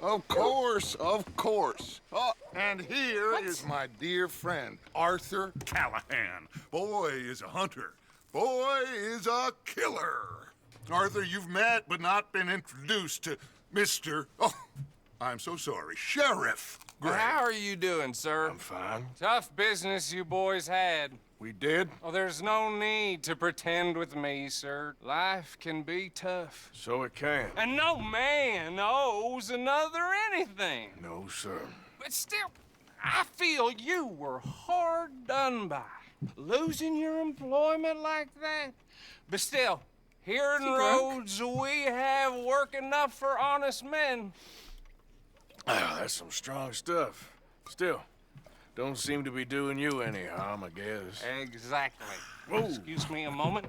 Of course, of course. Oh, and here is my dear friend, Arthur Callahan. Boy is a hunter. Boy is a killer. Arthur, you've met but not been introduced to Mr. Oh, I'm so sorry, Sheriff Grey. How are you doing, sir? I'm fine. Tough business you boys had. We did? Oh, there's no need to pretend with me, sir. Life can be tough. So it can. And no man owes another anything. No, sir. But still, I feel you were hard done by. Losing your employment like that. But still, here in Rhodes, we have work enough for honest men. Oh, that's some strong stuff. Still, don't seem to be doing you any harm, I guess. Exactly. Whoa. Excuse me a moment.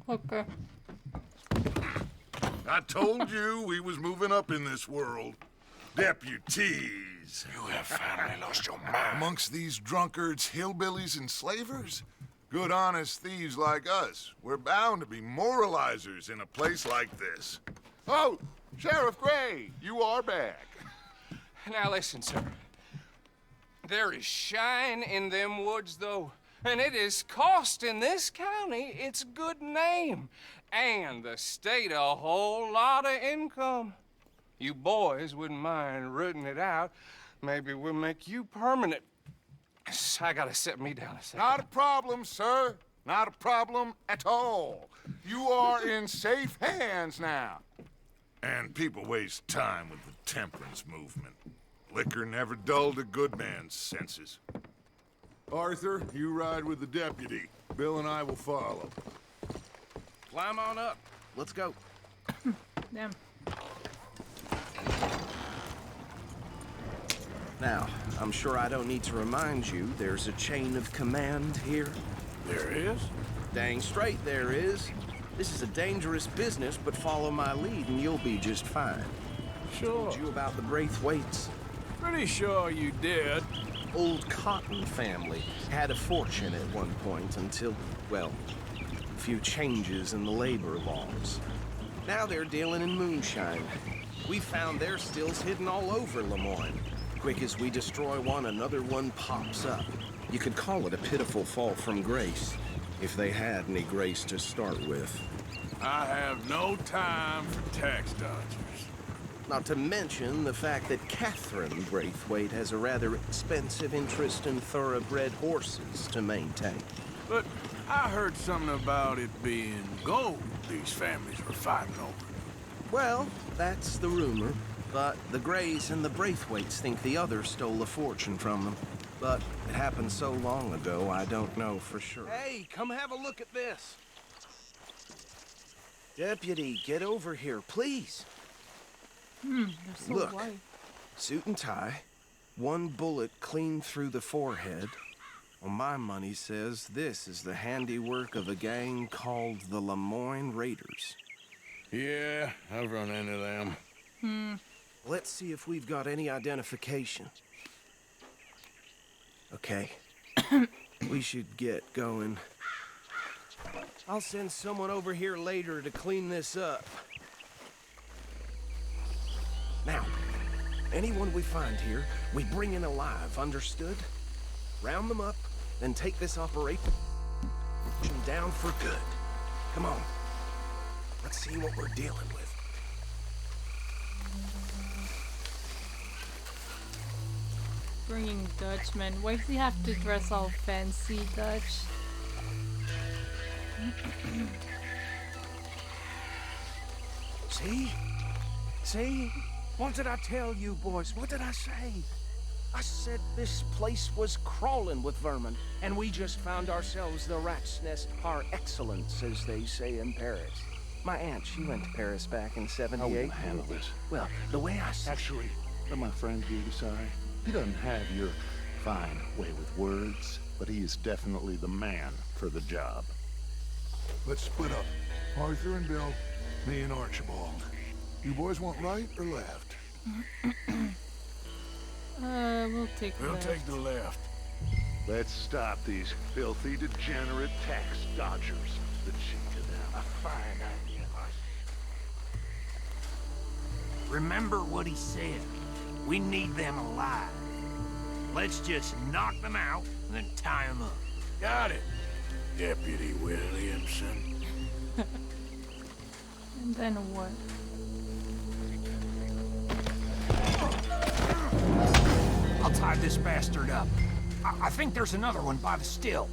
Okay. I told you we was moving up in this world. Deputies. You have finally lost your mind. Amongst these drunkards, hillbillies, and slavers? Good, honest thieves like us. We're bound to be moralizers in a place like this. Oh, Sheriff Grey, you are back. Now listen, sir. There is shine in them woods, though, and it is costing this county its good name, and the state a whole lot of income. You boys wouldn't mind rooting it out. Maybe we'll make you permanent. I gotta sit me down a second. Not a problem, sir. Not a problem at all. You are in safe hands now. And people waste time with the temperance movement. Liquor never dulled a good man's senses. Arthur, you ride with the deputy. Bill and I will follow. Climb on up. Let's go. Damn. Now, I'm sure I don't need to remind you there's a chain of command here. There is? Dang straight there is. This is a dangerous business, but follow my lead and you'll be just fine. Sure. Told you about the Braithwaites? Pretty sure you did. Old Cotton family had a fortune at one point until, well, a few changes in the labor laws. Now they're dealing in moonshine. We found their stills hidden all over Lemoyne. Quick as we destroy one, another one pops up. You could call it a pitiful fall from grace, if they had any grace to start with. I have no time for tax dodgers. Not to mention the fact that Catherine Braithwaite has a rather expensive interest in thoroughbred horses to maintain. But I heard something about it being gold these families were fighting over. Well, that's the rumor. But the Greys and the Braithwaites think the other stole a fortune from them. But it happened so long ago, I don't know for sure. Hey, come have a look at this. Deputy, get over here, please. They're so Look. white. Suit and tie, one bullet clean through the forehead. Well, my money says this is the handiwork of a gang called the Lemoyne Raiders. Yeah, I've run into them. Let's see if we've got any identification. Okay. We should get going. I'll send someone over here later to clean this up. Now, anyone we find here, we bring in alive, understood? Round them up, then take this operation down for good. Come on. Let's see what we're dealing with. Bringing Dutchman. Why does he have to dress all fancy Dutch? See? See? What did I tell you, boys? What did I say? I said this place was crawling with vermin, and we just found ourselves the rat's nest par excellence, as they say in Paris. My aunt, she went to Paris back in '78. I wouldn't handle this. Well, the way I see Actually, let my friend here decide. He doesn't have your fine way with words, but he is definitely the man for the job. Let's split up. Arthur and Bill, me and Archibald. You boys want right or left? We'll take We'll left. take the left. Let's stop these filthy, degenerate tax dodgers. The cheek of them. a fine idea. Remember what he said. We need them alive. Let's just knock them out and then tie them up. Got it, Deputy Williamson. And then what? I'll tie this bastard up. I think there's another one by the still.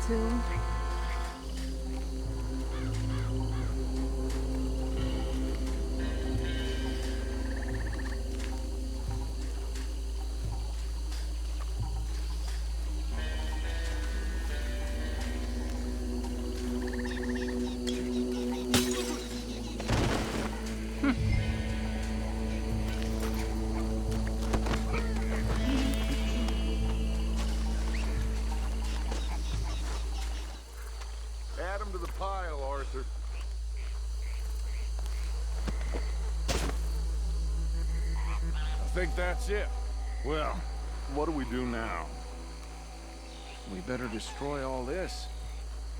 Still. Add 'em to the pile, Arthur. I think that's it. Well, what do we do now? We better destroy all this.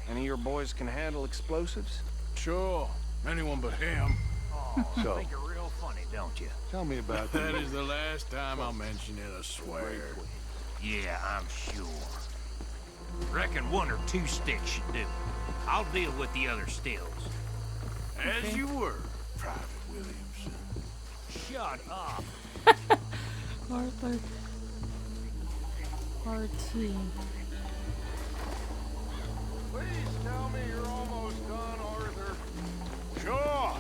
Any of your boys can handle explosives? Sure, anyone but him. Oh, So- think you're real funny, don't you? Tell me about That is the last time I'll mention it, I swear. Yeah, I'm sure. Reckon one or two sticks should do. I'll deal with the other stills. As you were, Private Williamson. Shut up. Arthur. RT. Please tell me you're almost done, Arthur. Sure.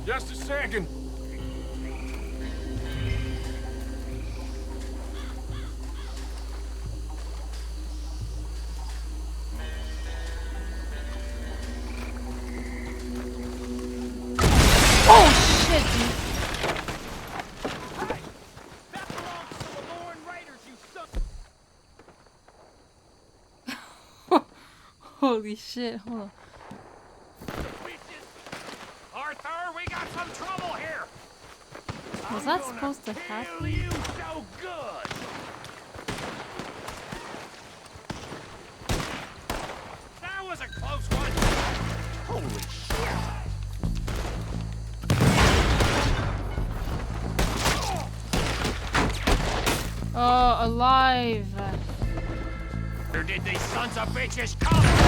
Just a second. Oh shit, dude. That belongs to the Lorne Raiders, you son. Holy shit, hold on. Arthur, we got some trouble here. Was that supposed to happen? Kill you so good. That was a close one. Holy shit. Oh, alive. Where did these sons of bitches come from?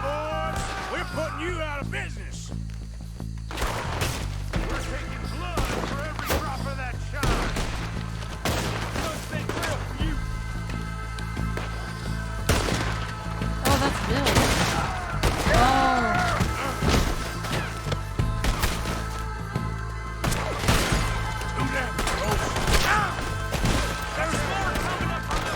Boys, we're putting you out of business. We're taking blood for every drop of that shine. Don't think real for you. Oh, that's Billy. Oh. Do that, bro. There's more coming up from the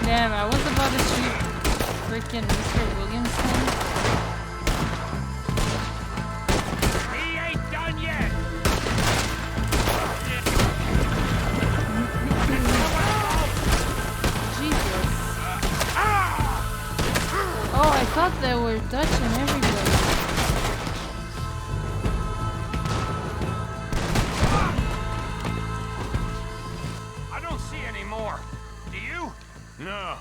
Damn, I was about to shoot freaking Mr. Williamson. He ain't done yet. Jesus. Oh, I thought they were touching everybody. I don't see any more. Do you? No,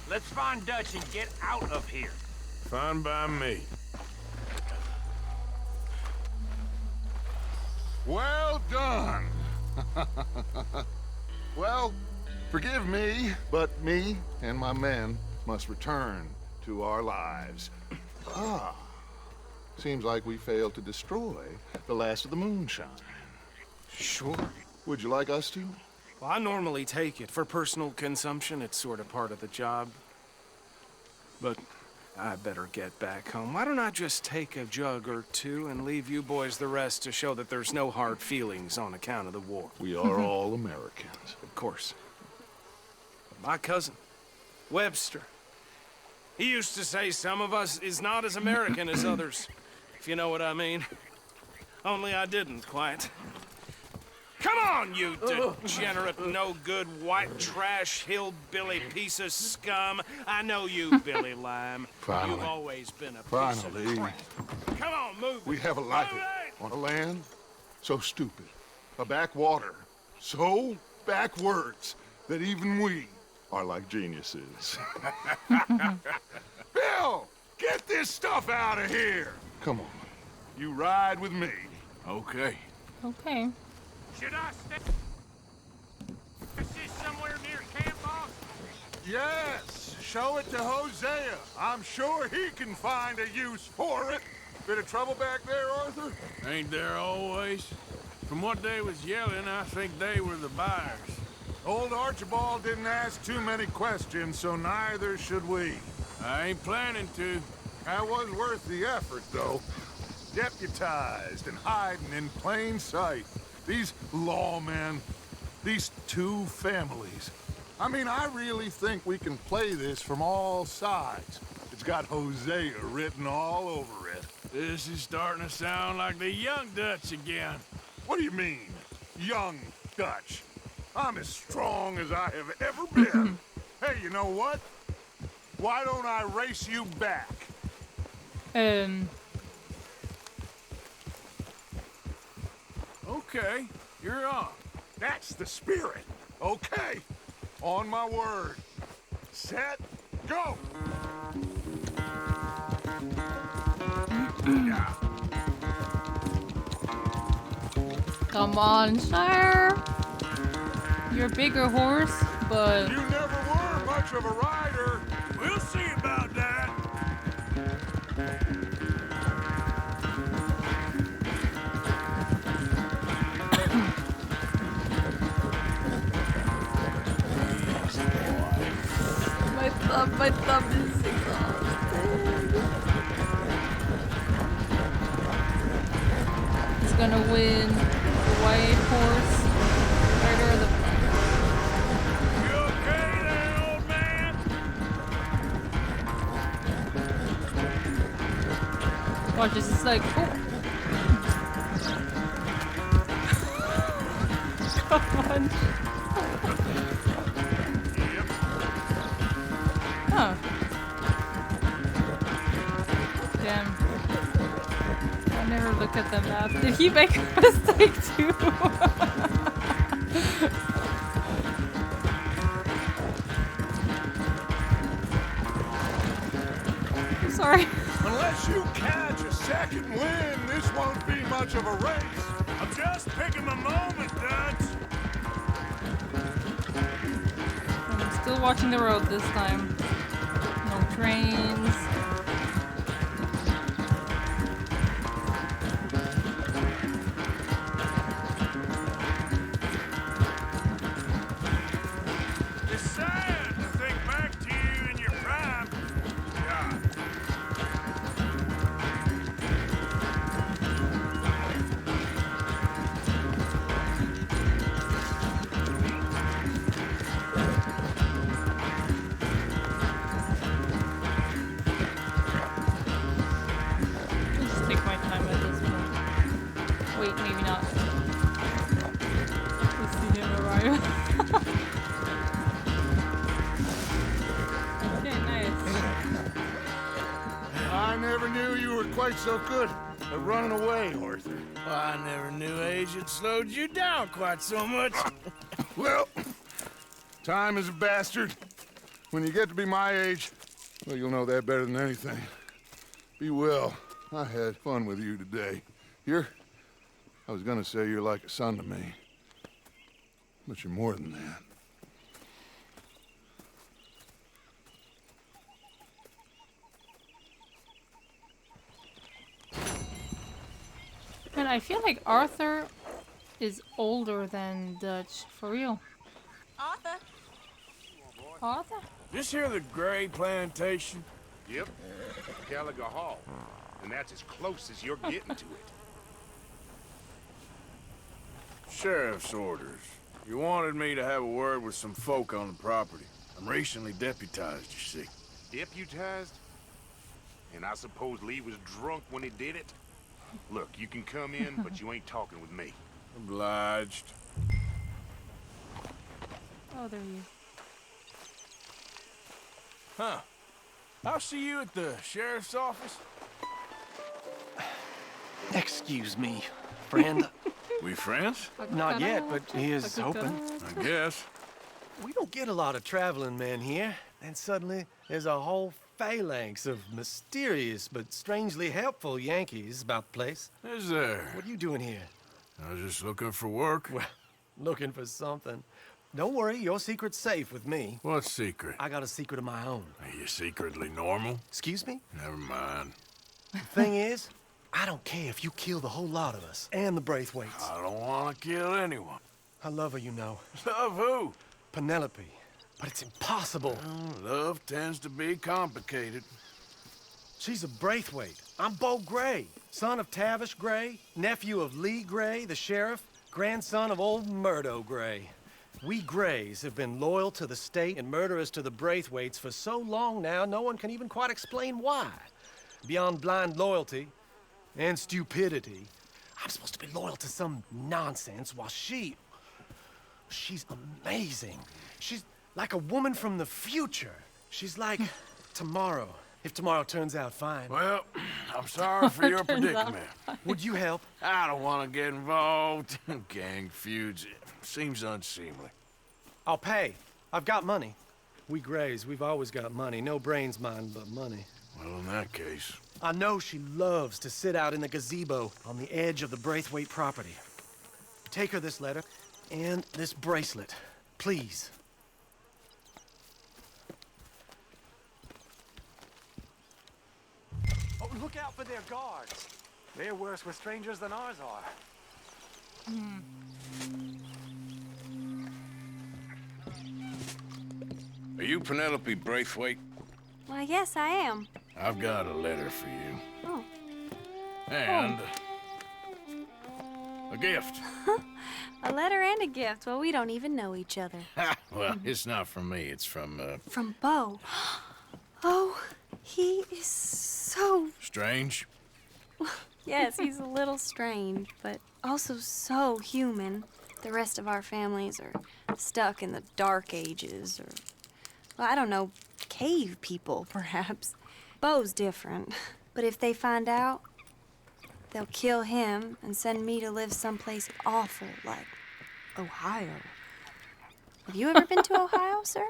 Let's find Dutch and get out of here. fine by me. Well done. Well, forgive me, but me and my men must return to our lives. Ah, seems like we failed to destroy the last of the moonshine. Sure. Would you like us to? Well, I normally take it for personal consumption. It's sort of part of the job. But I better get back home. Why don't I just take a jug or two and leave you boys the rest to show that there's no hard feelings on account of the war? We are all Americans. Of course. But my cousin, Webster, he used to say some of us is not as American as others, if you know what I mean. Only I didn't quite. Come on, you degenerate, no-good, white trash, hillbilly piece of scum. I know you, Billy Lime. Finally. You've always been a piece Finally. of crap. Come on, move it. We have a life Move it! on a land so stupid, a backwater so backwards that even we are like geniuses. Bill, get this stuff out of here. Come on, you ride with me. Okay. Okay. Should I stay this somewhere near camp, boss? Yes, show it to Hosea. I'm sure he can find a use for it. Bit of trouble back there, Arthur? Ain't there always? From what they was yelling, I think they were the buyers. Old Archibald didn't ask too many questions, so neither should we. I ain't planning to. That was worth the effort, though. Deputized and hiding in plain sight. These lawmen, these two families. I mean, I really think we can play this from all sides. It's got Hosea written all over it. This is starting to sound like the Young Dutch again. What do you mean, young Dutch? I'm as strong as I have ever been. Hey, you know what? Why don't I race you back? Okay, you're on. That's the spirit. Okay. On my word. Set, go! Come on, sire. You're a bigger horse, but You never were much of a rider. We'll see about that. my thumb is exhausted. He's gonna win the white horse rider of the. You okay there, old man? Watch this, it's like, oh. Come on. Huh. Damn. I never look at the map. Did he make a mistake too? I'm sorry. Unless you catch a second wind, this won't be much of a race. I'm just picking my moment, Dutch. I'm still watching the road this time. No trains. It's sad to think back to you in your prime. God. I'll just take my time at this point. Wait, maybe not. Let's see him arrive. Okay, nice. I never knew you were quite so good at running away, Arthur. Well, I never knew age had slowed you down quite so much. Well, time is a bastard. When you get to be my age, well, you'll know that better than anything. Be well. I had fun with you today. I was gonna say you're like a son to me. But you're more than that. Man, I feel like Arthur is older than Dutch. For real. Arthur, Arthur? This here the Grey plantation? Yep. Gallagher Hall. And that's as close as you're getting to it. Sheriff's orders. You wanted me to have a word with some folk on the property. I'm recently deputized, you see. Deputized? And I suppose Lee was drunk when he did it? Look, you can come in, but you ain't talking with me. Obliged. Oh, there you. Huh. I'll see you at the sheriff's office. Excuse me, friend. We friends? Not yet, but here's hoping. I guess. We don't get a lot of traveling men here, and suddenly there's a whole phalanx of mysterious but strangely helpful Yankees about the place. Is there? What are you doing here? I was just looking for work. Well, looking for something. Don't worry, your secret's safe with me. What secret? I got a secret of my own. Are you secretly normal? Excuse me? Never mind. The thing is, I don't care if you kill the whole lot of us and the Braithwaites. I don't want to kill anyone. I love her, you know. Love who? Penelope. But it's impossible. Well, love tends to be complicated. She's a Braithwaite. I'm Beau Grey, son of Tavish Grey, nephew of Lee Grey, the sheriff, grandson of old Murdo Grey. We Greys have been loyal to the state and murderers to the Braithwaites for so long now, no one can even quite explain why. Beyond blind loyalty and stupidity, I'm supposed to be loyal to some nonsense while she's amazing. She's like a woman from the future. She's like tomorrow, if tomorrow turns out fine. Well, I'm sorry for your predicament. Would you help? I don't want to get involved in gang feuds. It seems unseemly. I'll pay. I've got money. We Greys, we've always got money. No brains, mind, but money. Well, in that case... I know she loves to sit out in the gazebo on the edge of the Braithwaite property. Take her this letter and this bracelet, please. Oh, look out for their guards. They're worse with strangers than ours are. Are you Penelope Braithwaite? Why, yes, I am. I've got a letter for you. Oh. And... a gift. A letter and a gift. Well, we don't even know each other. Well, it's not from me. It's from, From Beau. Oh, he is so... Strange? Yes, he's a little strange, but also so human. The rest of our families are stuck in the Dark Ages, or... well, I don't know, cave people, perhaps. Beau's different. But if they find out, they'll kill him and send me to live someplace awful, like Ohio. Have you ever been to Ohio, sir?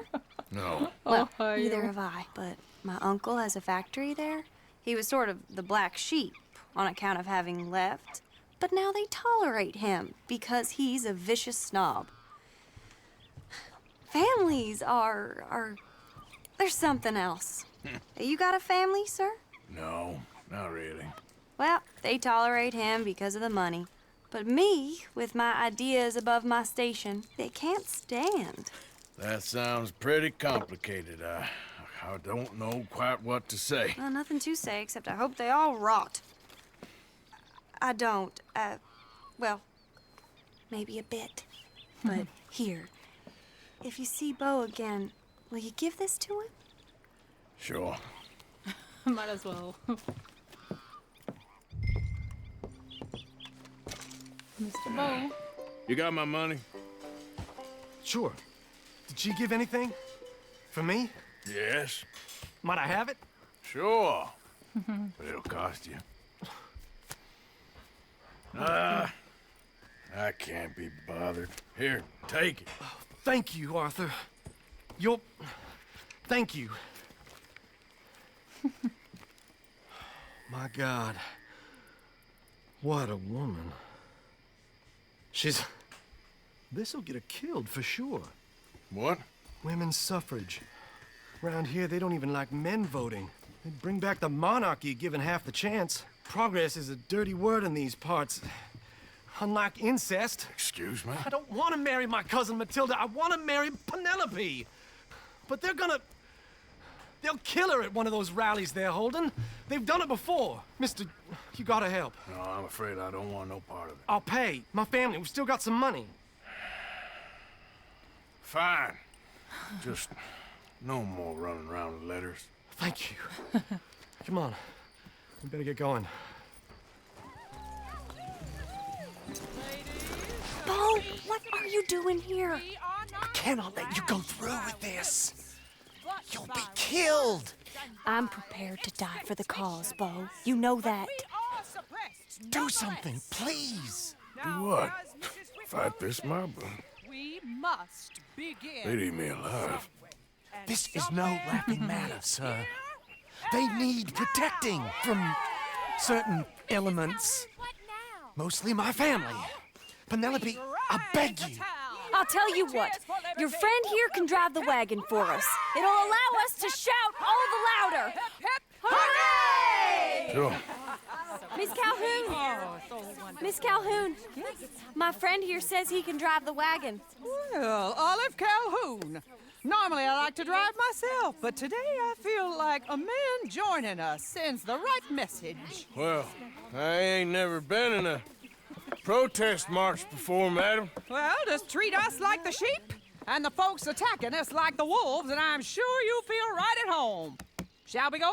No. Well, Ohio. neither have I, but my uncle has a factory there. He was sort of the black sheep on account of having left, but now they tolerate him because he's a vicious snob. Families are there's something else. You got a family, sir? No, not really. Well, they tolerate him because of the money. But me, with my ideas above my station, they can't stand. That sounds pretty complicated. I don't know quite what to say. Well, nothing to say, except I hope they all rot. I don't, well, maybe a bit. But here, if you see Beau again, will you give this to him? Sure. Might as well. Mr. Beau. You got my money? Sure. Did she give anything? For me? Yes. Might I have it? Sure. But it'll cost you. I can't be bothered. Here, take it. Thank you, Arthur. Thank you. My God. What a woman. This'll get her killed for sure. What? Women's suffrage. Around here, they don't even like men voting. They'd bring back the monarchy given half the chance. Progress is a dirty word in these parts. Unlike incest. Excuse me? I don't want to marry my cousin Matilda. I want to marry Penelope. But they'll kill her at one of those rallies they're holding. They've done it before. Mister, you gotta help. No, I'm afraid I don't want no part of it. I'll pay. My family, we've still got some money. Fine. Just no more running around with letters. Thank you. Come on. We better get going. Beau, what are you doing here? We are I cannot let you go through with this. You'll be killed. I'm prepared to die for the cause, Beau. You know that. Do something, please. Do what? Fight this mob? We must begin. They'd eat me alive. This is no laughing matter, sir. They need protecting from certain elements. Mostly my family. Penelope, I beg you. I'll tell you what. Your friend here can drive the wagon for us. It'll allow us to shout all the louder. Hooray! Sure. Miss Calhoun. Miss Calhoun. My friend here says he can drive the wagon. Well, Olive Calhoun. Normally I like to drive myself, but today I feel like a man joining us sends the right message. Well, I ain't never been in a protest march before, madam. Well, just treat us like the sheep, and the folks attacking us like the wolves, and I'm sure you'll feel right at home. Shall we go?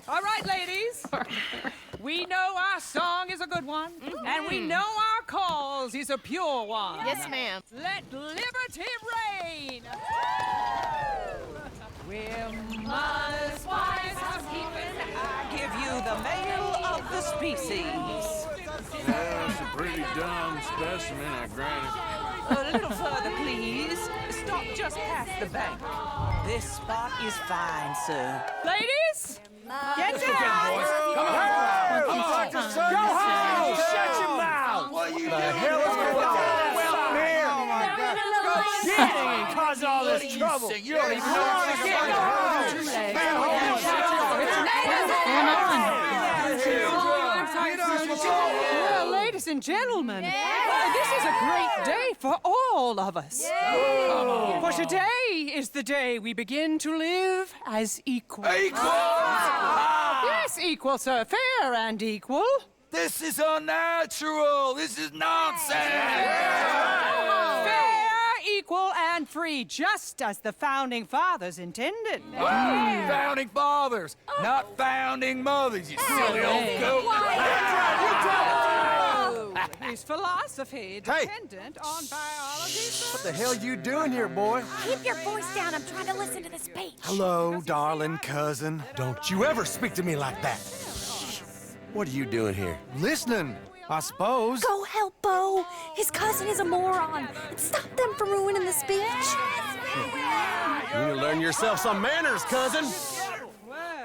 All right, ladies. We know our song is a good one, and we know our cause is a pure one. Yes, ma'am. Let liberty reign. We're mothers, wives, housekeeping. I give you the male of the species. That's a pretty dumb specimen, I grant it. A little further, please. Stop just past the bank. This spot is fine, sir. Ladies, get down. Come on. Go home. Shut your mouth. What the hell is going on? Well, here. Oh, my God. Go singing and cause all this trouble. You don't even know what you're Well, ladies and gentlemen, this is a great day for all of us. For today is the day we begin to live as equals. Yes, equal, sir. Fair and equal. This is unnatural. This is nonsense. Fair, equal, and free, just as the Founding Fathers intended. Founding fathers, not founding mothers, you silly old goat. Is philosophy dependent on biology? What the hell you doing here, boy? Keep your voice down. I'm trying to listen to the speech. Hello, darling cousin. Don't you ever speak to me like that. What are you doing here? Listening, I suppose. Go help Beau. His cousin is a moron. And stop them from ruining the speech. You need to learn yourself some manners, cousin.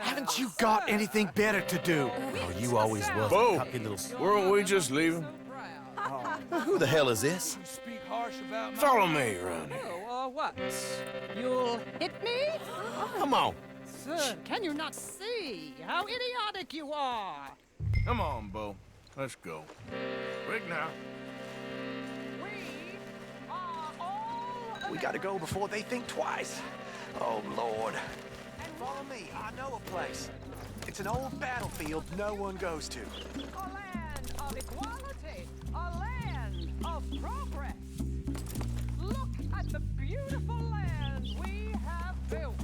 Haven't you got anything better to do? Oh, you always was. Beau, a little... weren't we just leaving? Who the hell is this? Follow me around here. Oh, what? You'll hit me? Come on. Sir, can you not see how idiotic you are? Come on, Beau. Let's go. Quick now. We gotta go before they think twice. Oh, Lord. Follow me. I know a place. It's an old battlefield no one goes to. A land of equality. A land of progress. Look at the beautiful land we have built.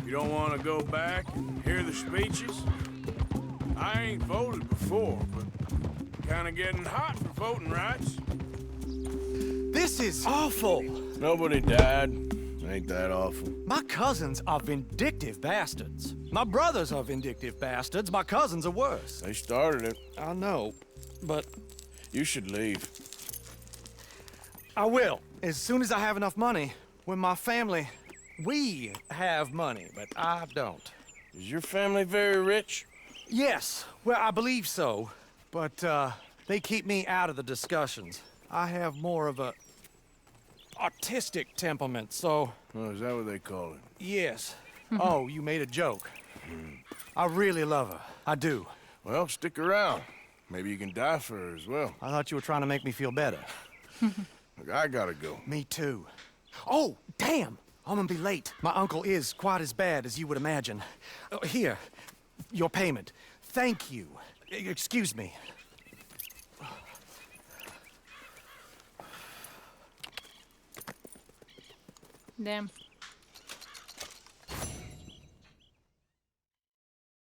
You don't want to go back and hear the speeches? I ain't voted before, but kind of getting hot for voting rights. This is awful. Nobody died. Ain't that awful? My cousins are vindictive bastards. My brothers are vindictive bastards. My cousins are worse. They started it. I know, but You should leave. I will, as soon as I have enough money. When my family, we have money, but I don't. Is your family very rich? Yes, well, I believe so, but they keep me out of the discussions. I have more of a artistic temperament, so... Oh, is that what they call it? Yes. Oh, you made a joke. I really love her. I do. Well, stick around. Maybe you can die for her as well. I thought you were trying to make me feel better. Look, I gotta go. Me too. Oh, damn! I'm gonna be late. My uncle is quite as bad as you would imagine. Here, your payment. Thank you. Excuse me. Damn.